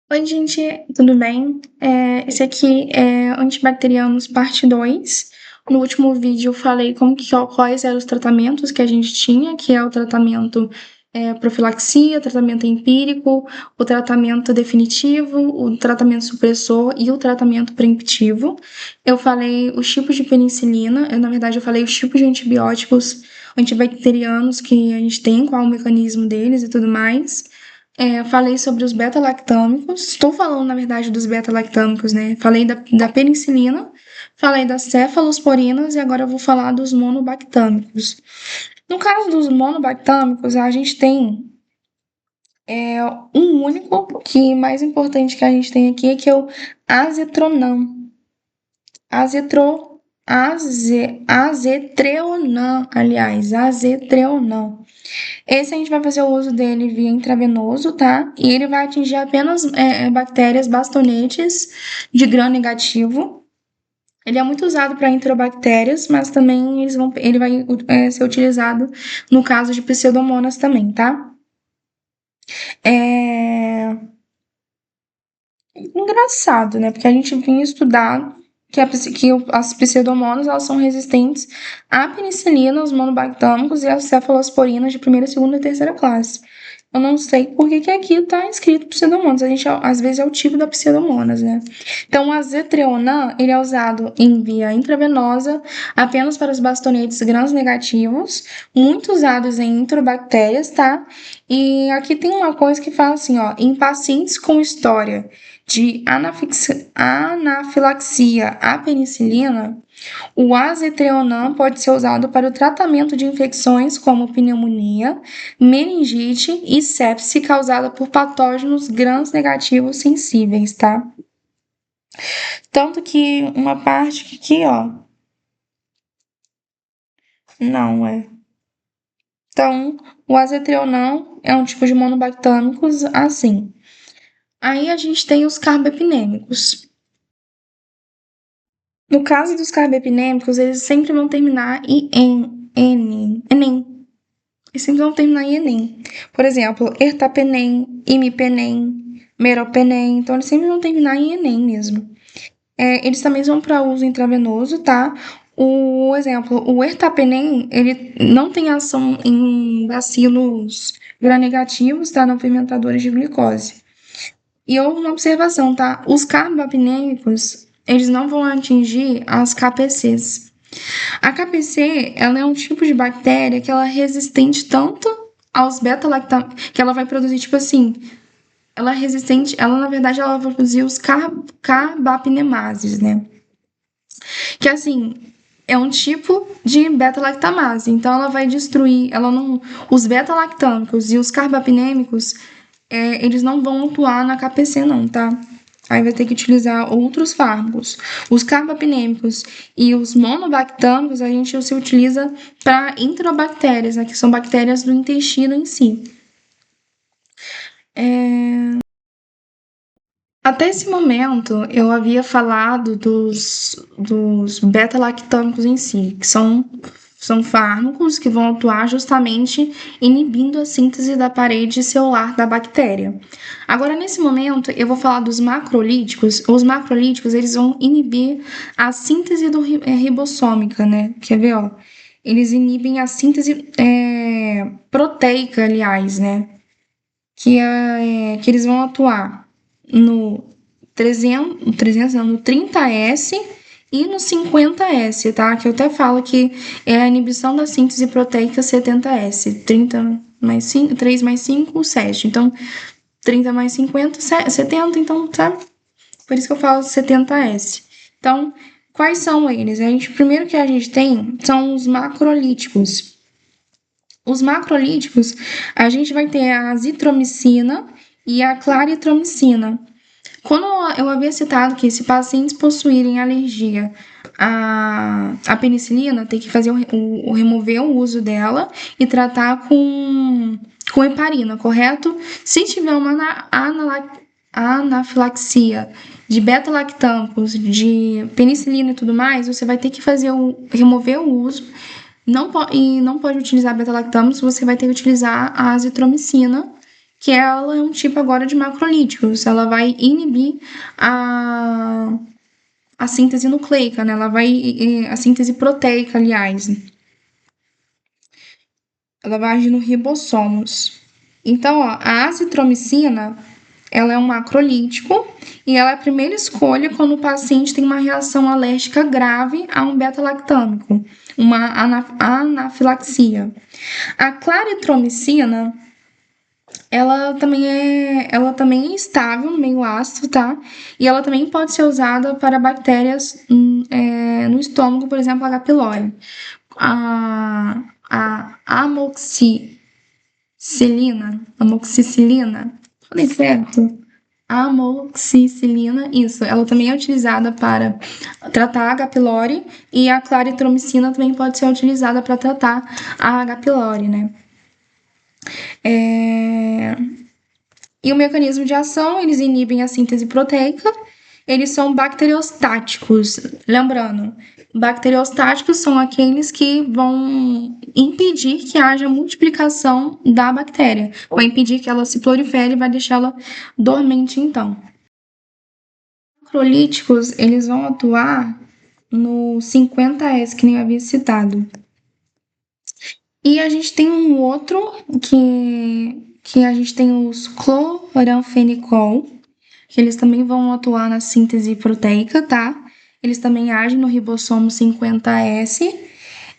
Oi, gente, tudo bem? Esse aqui é Antibacterianos parte 2. No último vídeo eu falei quais eram os tratamentos que a gente tinha, que é o tratamento profilaxia, tratamento empírico, o tratamento definitivo, o tratamento supressor e o tratamento preemptivo. Eu falei os tipos de penicilina, na verdade eu falei os tipos de antibióticos antibacterianos que a gente tem, qual o mecanismo deles e tudo mais. Falei sobre os beta-lactâmicos. Estou falando, na verdade, dos beta-lactâmicos, né? Falei da penicilina, falei das cefalosporinas e agora eu vou falar dos monobactâmicos. No caso dos monobactâmicos, a gente tem um único, que mais importante que a gente tem aqui, que é o azetronan. Azetreonan, aliás, azetreonan. Esse a gente vai fazer o uso dele via intravenoso, tá? E ele vai atingir apenas bactérias bastonetes de gram negativo. Ele é muito usado para enterobactérias, mas também ele vai ser utilizado no caso de pseudomonas também, tá? É engraçado, né? Porque a gente vinha estudar que as pseudomonas elas são resistentes à penicilina, aos monobactâmicos e às cefalosporinas de primeira, segunda e terceira classe. Eu não sei por que aqui está escrito pseudomonas. A gente, às vezes, é o tipo da pseudomonas, né? Então, o azetrionan, ele é usado em via intravenosa apenas para os bastonetes gram negativos, muito usados em enterobactérias, tá? E aqui tem uma coisa que fala assim, ó, em pacientes com história de anafilaxia à penicilina, o azetrionan pode ser usado para o tratamento de infecções como pneumonia, meningite e sepse causada por patógenos gram-negativos sensíveis, tá? Tanto que uma parte aqui, ó, não é. Então, o azetrionan é um tipo de monobactâmicos assim. Aí a gente tem os carbepinêmicos. No caso dos carbepinêmicos, eles sempre vão terminar em enem. Eles sempre vão terminar em enem. Por exemplo, ertapenem, imipenem, meropenem. Então, eles sempre vão terminar em enem mesmo. Eles também vão para uso intravenoso, tá? O exemplo, o ertapenem, ele não tem ação em bacilos gram-negativos, tá? Não fermentadores de glicose. E uma observação, tá? Os carbapinêmicos, eles não vão atingir as KPCs. A KPC, ela é um tipo de bactéria que ela é resistente tanto aos beta-lactamases, que ela vai produzir, tipo assim, ela é resistente, ela na verdade ela vai produzir os carbapinemases, né? Que assim, é um tipo de beta-lactamase, então ela vai destruir, ela não, os beta-lactâmicos e os carbapinêmicos, eles não vão atuar na KPC não, tá? Aí vai ter que utilizar outros fármacos. Os carbapinêmicos e os monobactâmicos a gente se utiliza para enterobactérias, né, que são bactérias do intestino em si. Até esse momento, eu havia falado dos beta-lactâmicos em si, que são fármacos que vão atuar justamente inibindo a síntese da parede celular da bactéria. Agora, nesse momento, eu vou falar dos macrolíticos. Os macrolíticos, eles vão inibir a síntese ribossômica, né? Quer ver, ó? Eles inibem a síntese proteica, aliás, né? Que eles vão atuar no 300 não, no 30S e no 50S, tá? Que eu até falo que é a inibição da síntese proteica 70S. 30 mais 5, 3 mais 5, 7. Então, 30 mais 50, 70, então, sabe? Por isso que eu falo 70S. Então, quais são eles? Primeiro que a gente tem são os macrolíticos. Os macrolíticos, a gente vai ter a azitromicina e a claritromicina. Quando eu havia citado que se pacientes possuírem alergia à penicilina, tem que fazer remover o uso dela e tratar com heparina, correto? Se tiver uma anafilaxia de beta-lactâmicos, de penicilina e tudo mais, você vai ter que remover o uso. Não pode utilizar beta-lactâmicos, você vai ter que utilizar a azitromicina, que ela é um tipo agora de macrolíticos. Ela vai inibir a síntese nucleica, né? Ela vai. A síntese proteica, aliás. Ela vai agir no ribossomos. Então, ó, a azitromicina, ela é um macrolítico e ela é a primeira escolha quando o paciente tem uma reação alérgica grave a um beta-lactâmico, uma anafilaxia. A claritromicina, ela também é estável no meio ácido, tá? E ela também pode ser usada para bactérias no estômago, por exemplo, H. pylori. A amoxicilina, falei certo? Amoxicilina, isso. Ela também é utilizada para tratar H. pylori e a claritromicina também pode ser utilizada para tratar a H. pylori, né? E o mecanismo de ação, eles inibem a síntese proteica, eles são bacteriostáticos. Lembrando, bacteriostáticos são aqueles que vão impedir que haja multiplicação da bactéria, vai impedir que ela se prolifere e vai deixá-la dormente, então. Macrolíticos, eles vão atuar no 50S, que nem eu havia citado. E a gente tem um outro que a gente tem os cloranfenicol, que eles também vão atuar na síntese proteica, tá? Eles também agem no ribossomo 50S.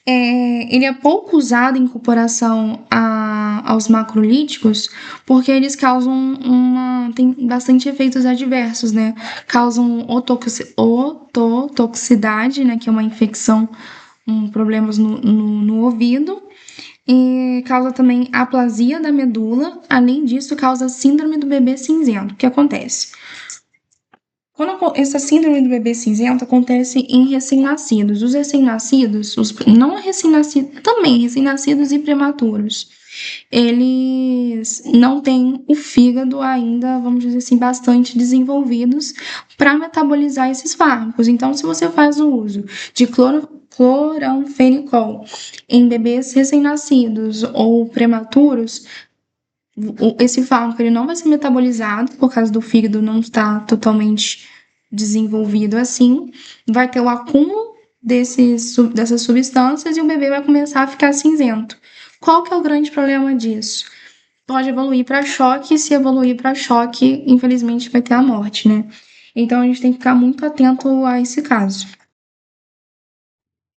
Ele é pouco usado em comparação aos macrolíticos, porque eles tem bastante efeitos adversos, né? Causam ototoxicidade, né? Que é uma infecção, problemas no ouvido. E causa também aplasia da medula. Além disso, causa síndrome do bebê cinzento. O que acontece? Quando essa síndrome do bebê cinzento acontece em recém-nascidos. Os recém-nascidos, não recém-nascidos, também recém-nascidos e prematuros, eles não têm o fígado ainda, vamos dizer assim, bastante desenvolvidos para metabolizar esses fármacos. Então, se você faz o uso de cloranfenicol em bebês recém-nascidos ou prematuros, esse fármaco ele não vai ser metabolizado por causa do fígado não estar totalmente desenvolvido assim, vai ter o acúmulo dessas substâncias e o bebê vai começar a ficar cinzento. Qual que é o grande problema disso? Pode evoluir para choque, e se evoluir para choque, infelizmente vai ter a morte, né? Então a gente tem que ficar muito atento a esse caso.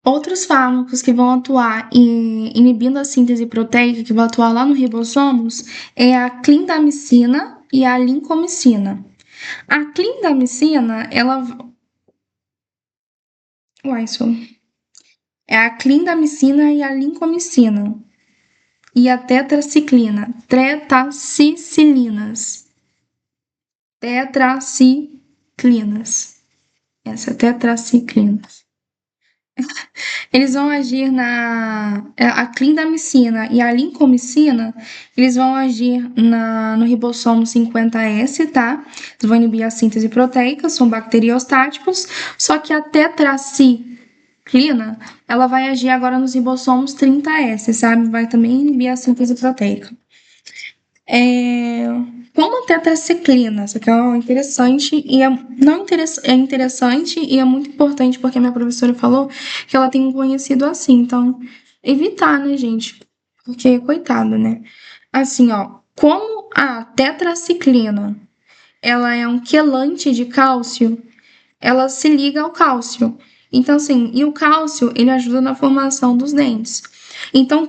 Outros fármacos que vão atuar inibindo a síntese proteica, que vão atuar lá no ribossomos, é a clindamicina e a lincomicina. A clindamicina, ela. Uai, isso. É a clindamicina e a lincomicina. E a tetraciclina. Tetraciclinas. Tetraciclinas. Essa é tetraciclinas. Eles vão agir a clindamicina e a lincomicina, eles vão agir no ribossomo 50S, tá? Eles vão inibir a síntese proteica, são bacteriostáticos, só que a tetraciclina, ela vai agir agora nos ribossomos 30S, sabe? Vai também inibir a síntese proteica. Como a tetraciclina, isso aqui é interessante e é interessante e é muito importante porque a minha professora falou que ela tem um conhecido assim, então evitar, né, gente? Porque coitado, né? Assim, ó, como a tetraciclina, ela é um quelante de cálcio, ela se liga ao cálcio. Então, assim, e o cálcio, ele ajuda na formação dos dentes. Então,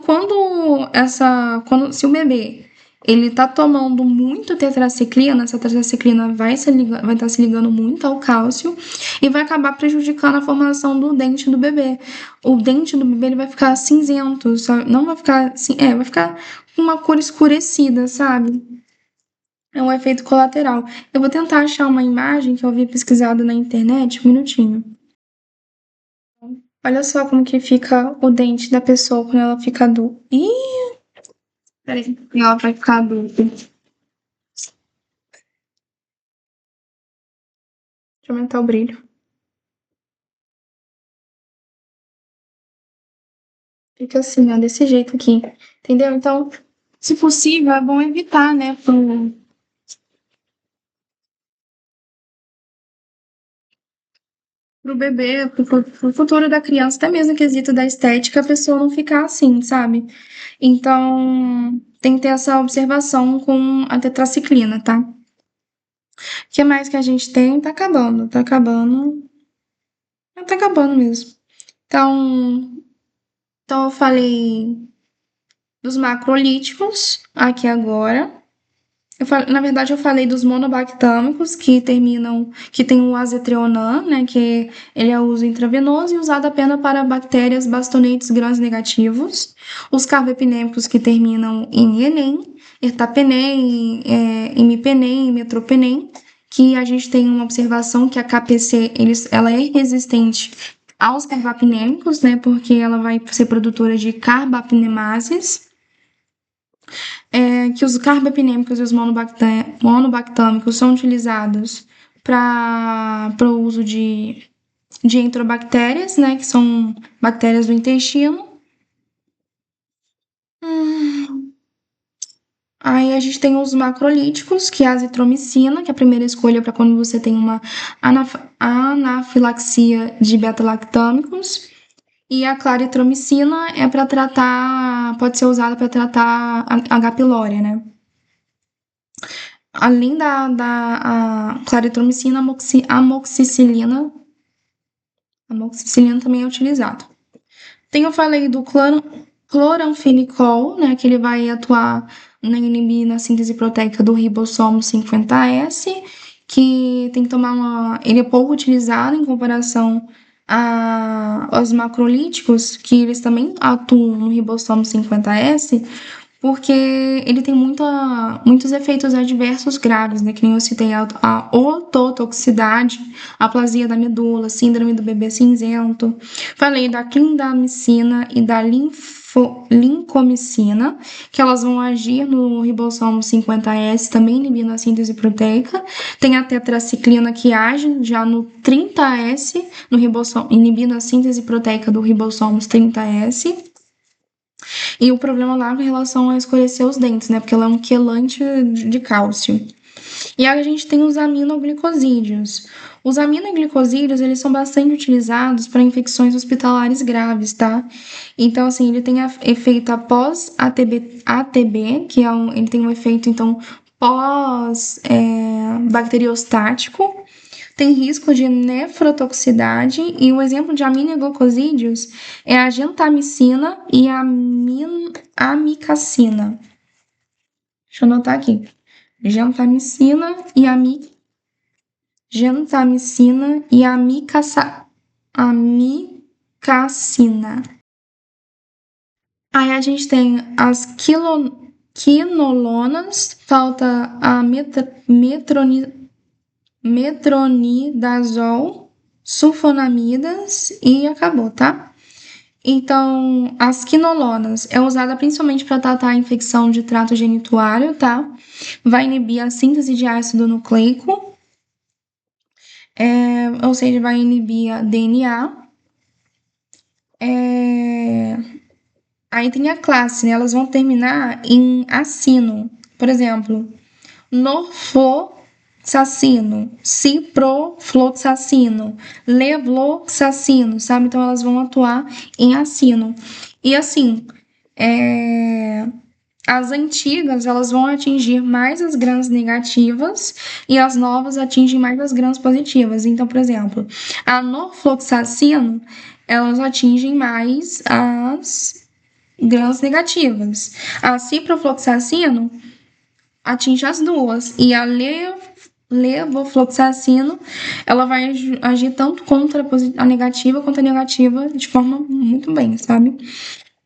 se o bebê ele tá tomando muito tetraciclina, essa tetraciclina vai estar se ligando muito ao cálcio e vai acabar prejudicando a formação do dente do bebê. O dente do bebê ele vai ficar cinzento, sabe? Não vai ficar assim, vai ficar com uma cor escurecida, sabe? É um efeito colateral. Eu vou tentar achar uma imagem que eu havia pesquisado na internet, um minutinho. Olha só como que fica o dente da pessoa quando ela fica adulta. Ih, peraí, ela vai ficar adulta. Deixa eu aumentar o brilho. Fica assim, ó, desse jeito aqui. Entendeu? Então, Se possível, é bom evitar, né, pro bebê, pro futuro da criança, até mesmo no quesito da estética, a pessoa não ficar assim, sabe? Então, tem que ter essa observação com a tetraciclina, tá? O que mais que a gente tem? Tá acabando mesmo. Então, então eu falei dos macrolíticos aqui agora. Na verdade, eu falei dos monobactâmicos que tem o azetrionan, né, que ele é uso intravenoso e usado apenas para bactérias bastonetes gram-negativos. Os carbapenêmicos que terminam em enem, ertapenem, imipenem, metropenem, que a gente tem uma observação que a KPC, ela é resistente aos carbapenêmicos, né, porque ela vai ser produtora de carbapinemases, que os carbapinêmicos e os monobactâmicos são utilizados para o uso de enterobactérias, né, que são bactérias do intestino. Aí a gente tem os macrolíticos, que é a azitromicina, que é a primeira escolha para quando você tem uma anafilaxia de beta-lactâmicos. E a claritromicina é para tratar, pode ser usada para tratar a H. pylori, né? Além da claritromicina, amoxicilina também é utilizado. Eu falei do cloranfenicol, né, que ele vai atuar na inibir na síntese proteica do ribossomo 50S, que tem que tomar ele é pouco utilizado em comparação aos macrolíticos, que eles também atuam no ribossomo 50S, porque ele tem muitos efeitos adversos graves, né? Que nem eu citei, a ototoxicidade, aplasia da medula, síndrome do bebê cinzento. Falei da clindamicina e da lincomicina, que elas vão agir no ribossomo 50S, também inibindo a síntese proteica. Tem a tetraciclina que age já no 30S, no ribossomo, inibindo a síntese proteica do ribossomo 30S. E o problema lá com relação a escurecer os dentes, né? Porque ela é um quelante de cálcio. E aí a gente tem os aminoglicosídeos. Os aminoglicosídeos, eles são bastante utilizados para infecções hospitalares graves, tá? Então, assim, ele tem efeito após ATB, que é ele tem um efeito, então, pós-bacteriostático, tem risco de nefrotoxicidade, e o exemplo de aminoglicosídeos é a gentamicina e a amicacina. Deixa eu anotar aqui. Gentamicina e amicacina. Aí a gente tem as quinolonas, falta a metronidazol, sulfonamidas e acabou, tá? Então, as quinolonas é usada principalmente para tratar a infecção de trato genitário, tá? Vai inibir a síntese de ácido nucleico, ou seja, vai inibir a DNA. Aí tem a classe, né? Elas vão terminar em acino. Por exemplo, norfloxacino, ciprofloxacino, levloxacino, sabe? Então elas vão atuar em acino. E assim, as antigas, elas vão atingir mais as grãs negativas e as novas atingem mais as grãs positivas. Então, por exemplo, a norfloxacino, elas atingem mais as grãs negativas. A ciprofloxacino atinge as duas. E a levofloxacino, ela vai agir tanto contra a negativa quanto a negativa de forma muito bem, sabe?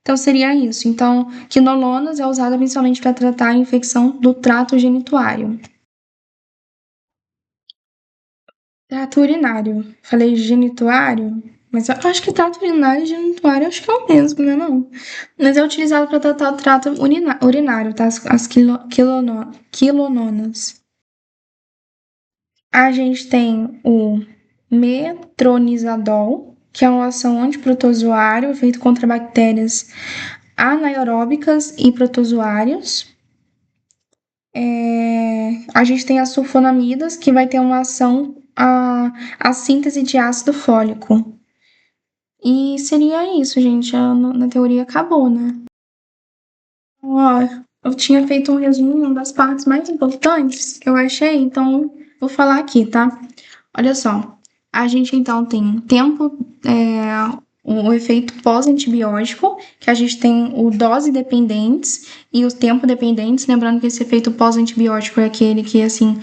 Então, seria isso. Então, quinolonas é usada principalmente para tratar a infecção do trato genitário. Trato urinário. Falei genituário, mas eu acho que trato urinário e genituário acho que é o mesmo, né? Não. Mas é utilizado para tratar o trato urinário, tá? As quilononas. A gente tem o metronidazol, que é uma ação antiprotozoário feito contra bactérias anaeróbicas e protozoários. A gente tem as sulfonamidas, que vai ter uma ação a síntese de ácido fólico. E seria isso, gente. Na teoria acabou, né? Ó, eu tinha feito um resumo das partes mais importantes que eu achei, então vou falar aqui, tá? Olha só, a gente então tem tempo, o efeito pós-antibiótico, que a gente tem o dose dependentes e os tempo dependentes, lembrando que esse efeito pós-antibiótico é aquele que, assim,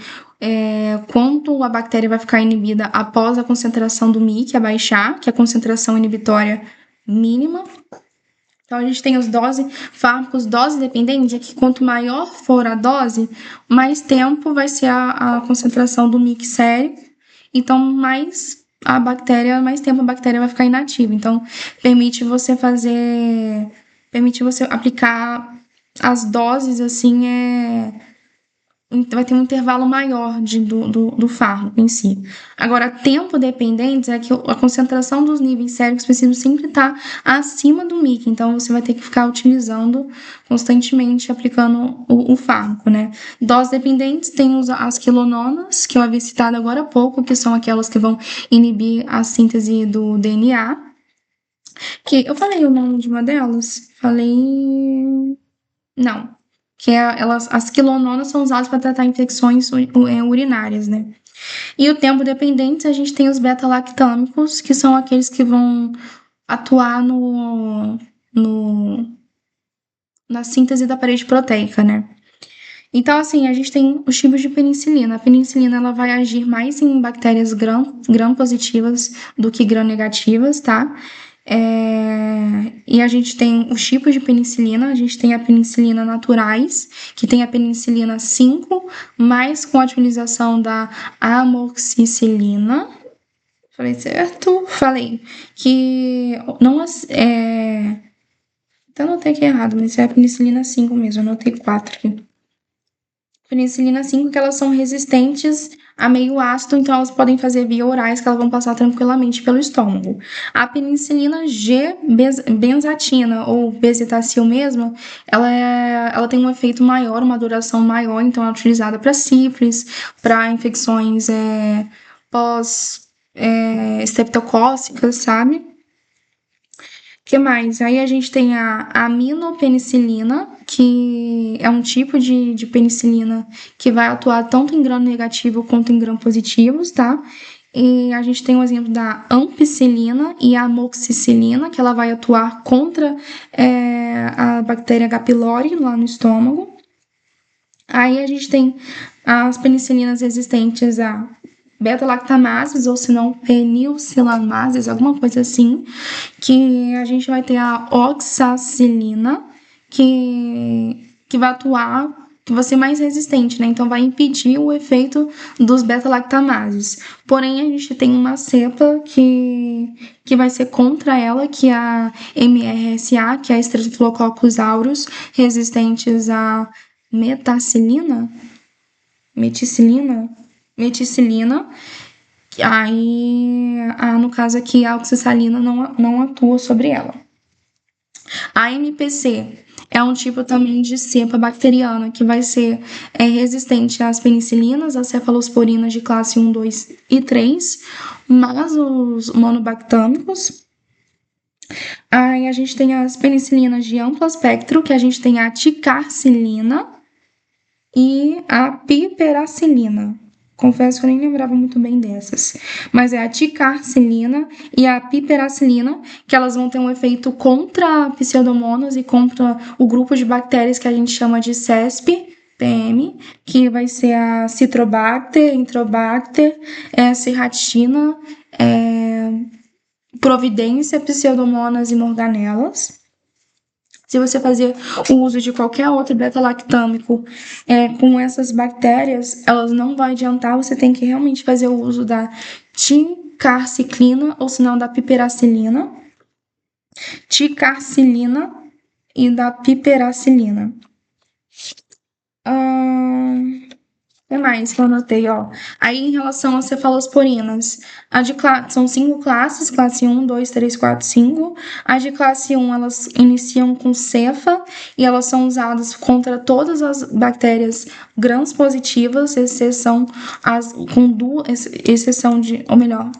quanto a bactéria vai ficar inibida após a concentração do MIC abaixar, que é a concentração inibitória mínima. Então, a gente tem os fármacos dose dependentes, é que quanto maior for a dose, mais tempo vai ser a concentração do MIC sérico. Então, mais tempo a bactéria vai ficar inativa. Então, permite você aplicar as doses, assim, vai ter um intervalo maior do fármaco em si. Agora, tempo dependentes é que a concentração dos níveis séricos precisam sempre estar acima do MIC, então você vai ter que ficar utilizando constantemente, aplicando o fármaco, né? Doses dependentes tem as quilononas, que eu havia citado agora há pouco, que são aquelas que vão inibir a síntese do DNA. Que eu falei o nome de uma delas? Falei. Não, que as quilononas são usadas para tratar infecções urinárias, né? E o tempo dependentes, a gente tem os beta-lactâmicos, que são aqueles que vão atuar na síntese da parede proteica, né? Então, assim, a gente tem os tipos de penicilina. A penicilina, ela vai agir mais em bactérias gram-positivas do que gram-negativas, tá? E a gente tem os tipos de penicilina. A gente tem a penicilina naturais, que tem a penicilina 5, mais com a utilização da amoxicilina. Falei certo? Falei. Que não... Até anotei aqui errado, mas é a penicilina 5 mesmo. Anotei 4 aqui. Penicilina 5, que elas são resistentes a meio ácido, então elas podem fazer via orais, que elas vão passar tranquilamente pelo estômago. A penicilina G-benzatina, ou bezetacil mesmo, ela tem um efeito maior, uma duração maior, então é utilizada para sífilis, para infecções pós-estreptocócicas, sabe? Que mais? Aí a gente tem a aminopenicilina, que é um tipo de penicilina que vai atuar tanto em gram negativo quanto em gram positivos, tá? E a gente tem o exemplo da ampicilina e a amoxicilina, que ela vai atuar contra a bactéria H. pylori lá no estômago. Aí a gente tem as penicilinas resistentes a beta-lactamases, ou se não, penilsilamases, alguma coisa assim, que a gente vai ter a oxacilina, que vai atuar, que vai ser mais resistente, né? Então vai impedir o efeito dos beta-lactamases. Porém, a gente tem uma cepa que vai ser contra ela, que é a MRSA, que é a Staphylococcus aureus, resistentes a meticilina. Aí, no caso aqui, a oxacilina não atua sobre ela. A MPC é um tipo também de cepa bacteriana que vai ser resistente às penicilinas, às cefalosporinas de classe 1, 2 e 3, mas os monobactâmicos. Aí a gente tem as penicilinas de amplo espectro, que a gente tem a ticarcilina e a piperacilina. Confesso que eu nem lembrava muito bem dessas. Mas é a ticarcilina e a piperacilina, que elas vão ter um efeito contra a pseudomonas e contra o grupo de bactérias que a gente chama de CESP, PM, que vai ser a Citrobacter, Enterobacter, Serratina, Providência, Pseudomonas e Morganelas. Se você fazer o uso de qualquer outro beta-lactâmico com essas bactérias, elas não vão adiantar, você tem que realmente fazer o uso da ticarciclina, ou senão da piperacilina, ticarcilina e da piperacilina. que mais que eu anotei, ó? Aí, em relação às cefalosporinas, são 5 classes, classe 1, 2, 3, 4, 5. As de classe 1, elas iniciam com cefa e elas são usadas contra todas as bactérias gram-positivas, exceção de, ou melhor,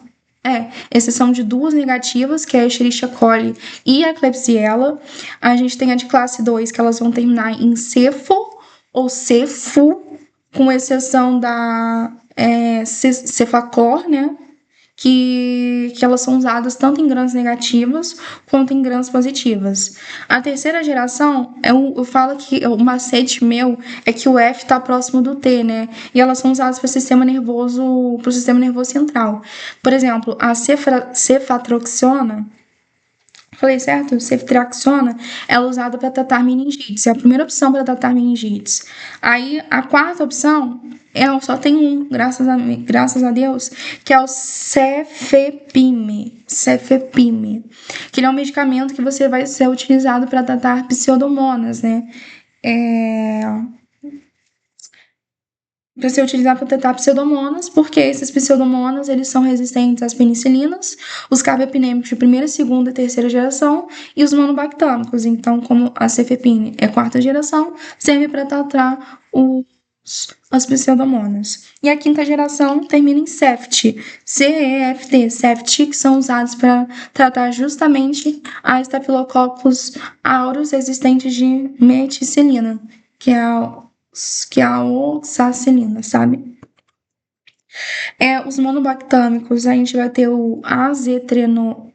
exceção de 2 negativas, que é a Escherichia coli e a Klebsiella. A gente tem a de classe 2, que elas vão terminar em cefo ou cefu, com exceção da cefaclor, né? Que elas são usadas tanto em grãs negativas quanto em grãs positivas. A terceira geração, eu falo que o macete meu é que o F está próximo do T, né? E elas são usadas para o sistema nervoso central. Por exemplo, a cefatroxona, falei certo? Ceftriaxona, ela é usada para tratar meningites. É a primeira opção para tratar meningites. Aí, a quarta opção, só tem um, graças a Deus, que é o Cefepime, que ele é um medicamento que vai ser utilizado para tratar pseudomonas, né? Para ser utilizado para tratar pseudomonas, porque esses pseudomonas eles são resistentes às penicilinas, os carbapenêmicos de primeira, segunda e terceira geração e os monobactâmicos. Então, como a cefepime é quarta geração, serve para tratar as pseudomonas. E a quinta geração termina em CEFT, CEFT, que são usados para tratar justamente a Staphylococcus aureus resistentes de meticilina, que é a oxacilina, sabe? Os monobactâmicos, a gente vai ter o azetreonam,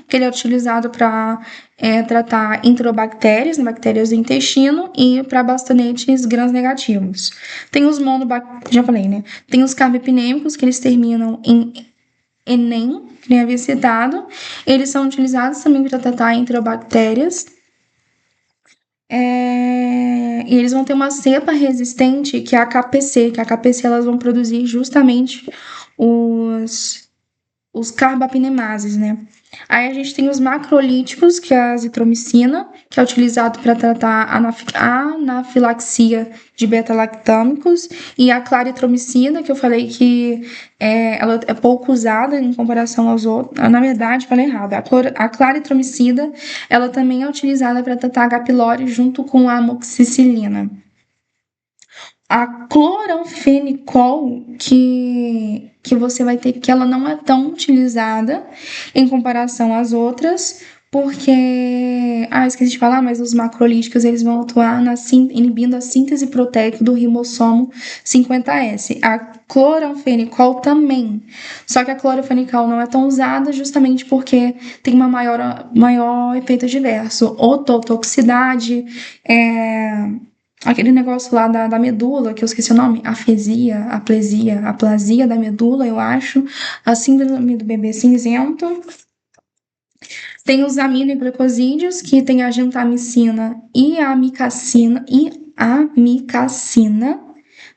que ele é utilizado para tratar enterobactérias, né, bactérias do intestino, e para bastonetes gram-negativos. Tem os já falei, né? Tem os carbipinêmicos, que eles terminam em enem, que nem havia citado. Eles são utilizados também para tratar enterobactérias. E eles vão ter uma cepa resistente, que é a KPC, que a KPC elas vão produzir justamente os carbapinemases, né? Aí a gente tem os macrolíticos, que é a azitromicina, que é utilizado para tratar anafilaxia de beta-lactâmicos, e a claritromicina, que eu falei que ela é pouco usada em comparação aos outros. Na verdade, falei errado. A claritromicina, ela também é utilizada para tratar H. pylori junto com a amoxicilina. A cloranfenicol, que você vai ter, que ela não é tão utilizada em comparação às outras, porque, esqueci de falar, mas os macrolíticos, eles vão atuar inibindo a síntese proteica do ribossomo 50S. A cloranfenicol também, só que a cloranfenicol não é tão usada justamente porque tem uma maior efeito adverso, ototoxicidade, aquele negócio lá da medula, que eu esqueci o nome, aplasia da medula, eu acho, a síndrome do bebê cinzento. Tem os aminoglicosídeos, que tem a gentamicina e a amicacina.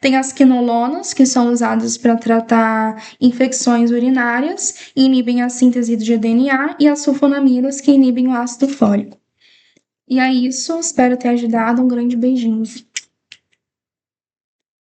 Tem as quinolonas, que são usadas para tratar infecções urinárias e inibem a síntese de DNA, e as sulfonamidas, que inibem o ácido fólico. E é isso, espero ter ajudado. Um grande beijinho.